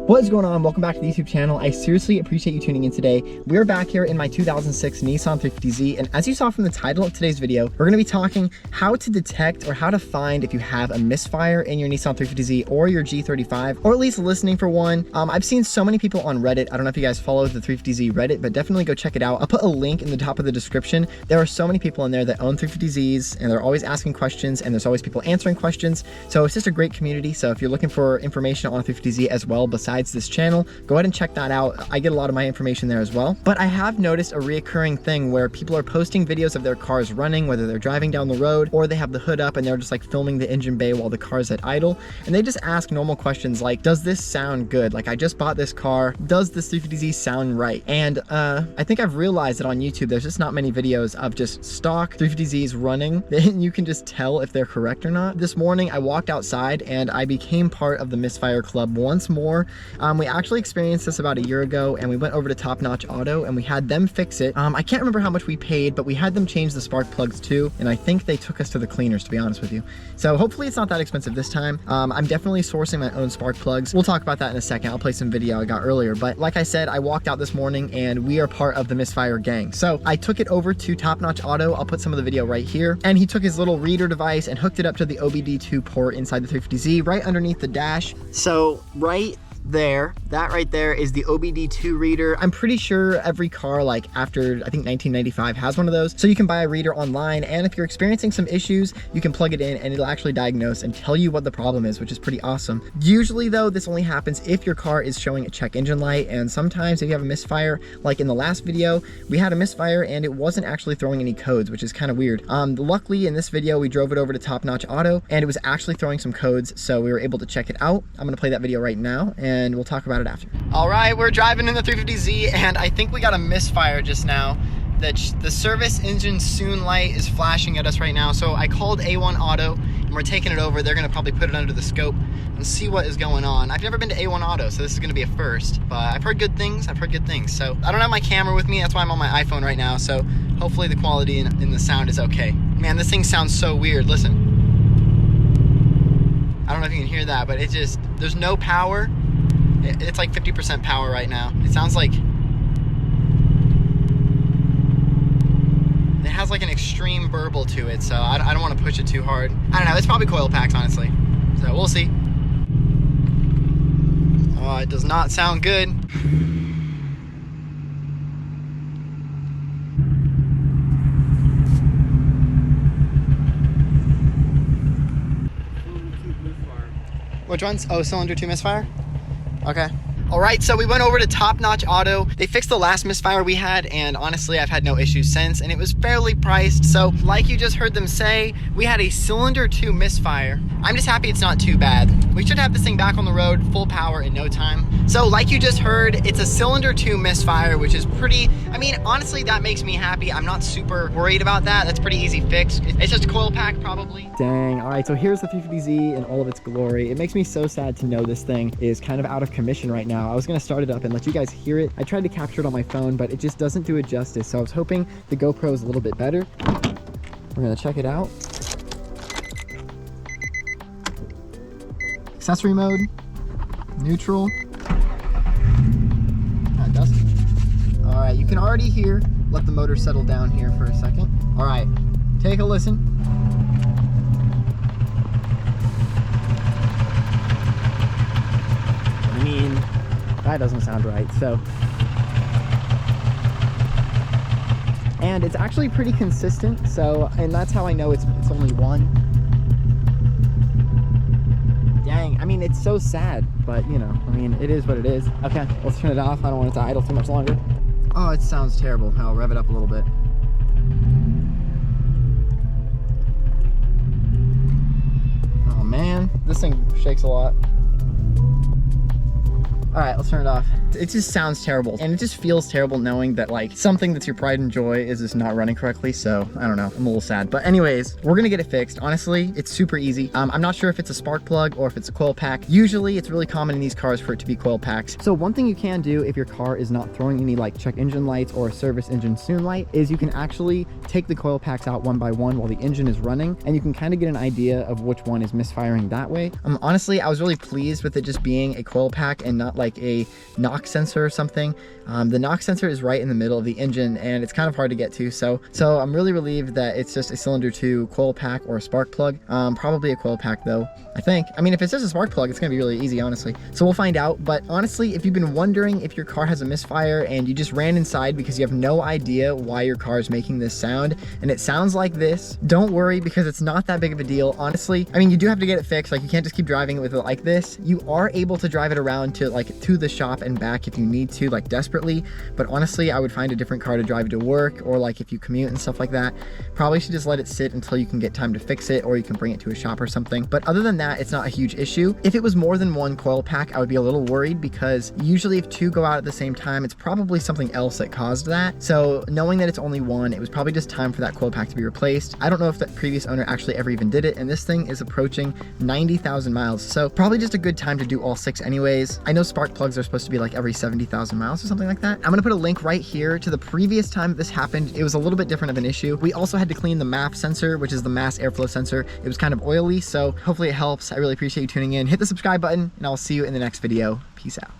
What is going on? Welcome back to the YouTube channel. I seriously appreciate you tuning in today. We're back here in my 2006 Nissan 350z, and as you saw from the title of today's video, we're going to be talking how to detect or how to find if you have a misfire in your Nissan 350z or your G35, or at least listening for one. I've seen so many people on Reddit. I don't know if you guys follow the 350z Reddit, but definitely go check it out. I'll put a link in the top of the description. There are so many people in there that own 350zs, and they're always asking questions, and there's always people answering questions. So it's just a great community. So if you're looking for information on a 350z as well, besides this channel, go ahead and check that out. I get a lot of my information there as well. But I have noticed a reoccurring thing where people are posting videos of their cars running, whether they're driving down the road or they have the hood up and they're just like filming the engine bay while the car's at idle. And they just ask normal questions like, does this sound good? Like, I just bought this car. Does this 350z sound right? And I think I've realized that on YouTube, there's just not many videos of just stock 350zs running. Then you can just tell if they're correct or not. This morning, I walked outside and I became part of the Misfire Club once more. We actually experienced this about a year ago, and we went over to Top Notch Auto and we had them fix it. I can't remember how much we paid, but we had them change the spark plugs too, and I think they took us to the cleaners, to be honest with you. So hopefully it's not that expensive this time. I'm definitely sourcing my own spark plugs. We'll talk about that in a second. I'll play some video I got earlier, but like I said, I walked out this morning and we are part of the Misfire gang. So I took it over to Top Notch Auto. I'll put some of the video right here. And he took his little reader device and hooked it up to the OBDII port inside the 350z right underneath the dash. So right there, that right there is the OBDII reader. I'm pretty sure every car, like after I think 1995, has one of those. So you can buy a reader online, and if you're experiencing some issues, you can plug it in and it'll actually diagnose and tell you what the problem is, which is pretty awesome. Usually though, this only happens if your car is showing a check engine light, and sometimes if you have a misfire, like in the last video, we had a misfire and it wasn't actually throwing any codes, which is kind of weird. Luckily in this video, we drove it over to Top Notch Auto and it was actually throwing some codes, so we were able to check it out. I'm gonna play that video right now and we'll talk about it after. All right, we're driving in the 350z and I think we got a misfire just now. The service engine soon light is flashing at us right now. So I called A1 Auto and we're taking it over. They're gonna probably put it under the scope and see what is going on. I've never been to A1 Auto, so this is gonna be a first, but I've heard good things. So I don't have my camera with me. That's why I'm on my iPhone right now. So hopefully the quality in the sound is okay. Man, this thing sounds so weird. Listen. I don't know if you can hear that, but there's no power. It's like 50% power right now. It sounds like it has like an extreme burble to it, so I don't want to push it too hard. I don't know, it's probably coil packs, honestly. So we'll see. Oh, it does not sound good. Which ones? Oh, cylinder 2 misfire? Okay. All right, so we went over to Top Notch Auto. They fixed the last misfire we had, and honestly, I've had no issues since, and it was fairly priced. So like you just heard them say, we had a cylinder 2 misfire. I'm just happy it's not too bad. We should have this thing back on the road, full power in no time. So like you just heard, it's a cylinder 2 misfire, which is pretty, I mean, honestly, that makes me happy. I'm not super worried about that. That's pretty easy fix. It's just a coil pack probably. Dang, all right, so here's the 350z in all of its glory. It makes me so sad to know this thing is kind of out of commission right now. I was gonna start it up and let you guys hear it. I tried to capture it on my phone, but it just doesn't do it justice. So I was hoping the GoPro is a little bit better. We're gonna check it out. Accessory mode, neutral. That does it. All right, you can already hear. Let the motor settle down here for a second. All right, take a listen. I mean, that doesn't sound right, so. And it's actually pretty consistent, so, and that's how I know it's only one. Dang, I mean, it's so sad, but you know, I mean, it is what it is. Okay, let's turn it off. I don't want it to idle too much longer. Oh, it sounds terrible. I'll rev it up a little bit. Oh man, this thing shakes a lot. All right, let's turn it off. It just sounds terrible, and it just feels terrible knowing that like something that's your pride and joy is just not running correctly. So I don't know, I'm a little sad, but anyways, we're gonna get it fixed. Honestly, it's super easy. I'm not sure if it's a spark plug or if it's a coil pack. Usually it's really common in these cars for it to be coil packs. So one thing you can do if your car is not throwing any like check engine lights or a service engine soon light is you can actually take the coil packs out one by one while the engine is running, and you can kind of get an idea of which one is misfiring that way. Honestly, I was really pleased with it just being a coil pack and not like a NOx sensor or something. The NOx sensor is right in the middle of the engine, and it's kind of hard to get to. So I'm really relieved that it's just a cylinder 2 coil pack or a spark plug. Probably a coil pack though, I think. I mean, if it's just a spark plug, it's gonna be really easy, honestly. So we'll find out. But honestly, if you've been wondering if your car has a misfire and you just ran inside because you have no idea why your car is making this sound, and it sounds like this, don't worry, because it's not that big of a deal, honestly. I mean, you do have to get it fixed. Like, you can't just keep driving it with it like this. You are able to drive it around to the shop and back if you need to, like desperately. But honestly, I would find a different car to drive to work, or like if you commute and stuff like that. Probably should just let it sit until you can get time to fix it, or you can bring it to a shop or something. But other than that, it's not a huge issue. If it was more than one coil pack, I would be a little worried, because usually if two go out at the same time, it's probably something else that caused that. So knowing that it's only one, it was probably just time for that coil pack to be replaced. I don't know if that previous owner actually ever even did it, and this thing is approaching 90,000 miles. So probably just a good time to do all 6 anyways. I know spark plugs are supposed to be like every 70,000 miles or something like that. I'm gonna put a link right here to the previous time this happened. It was a little bit different of an issue. We also had to clean the MAF sensor, which is the mass airflow sensor. It was kind of oily, so hopefully it helps. I really appreciate you tuning in. Hit the subscribe button, and I'll see you in the next video. Peace out.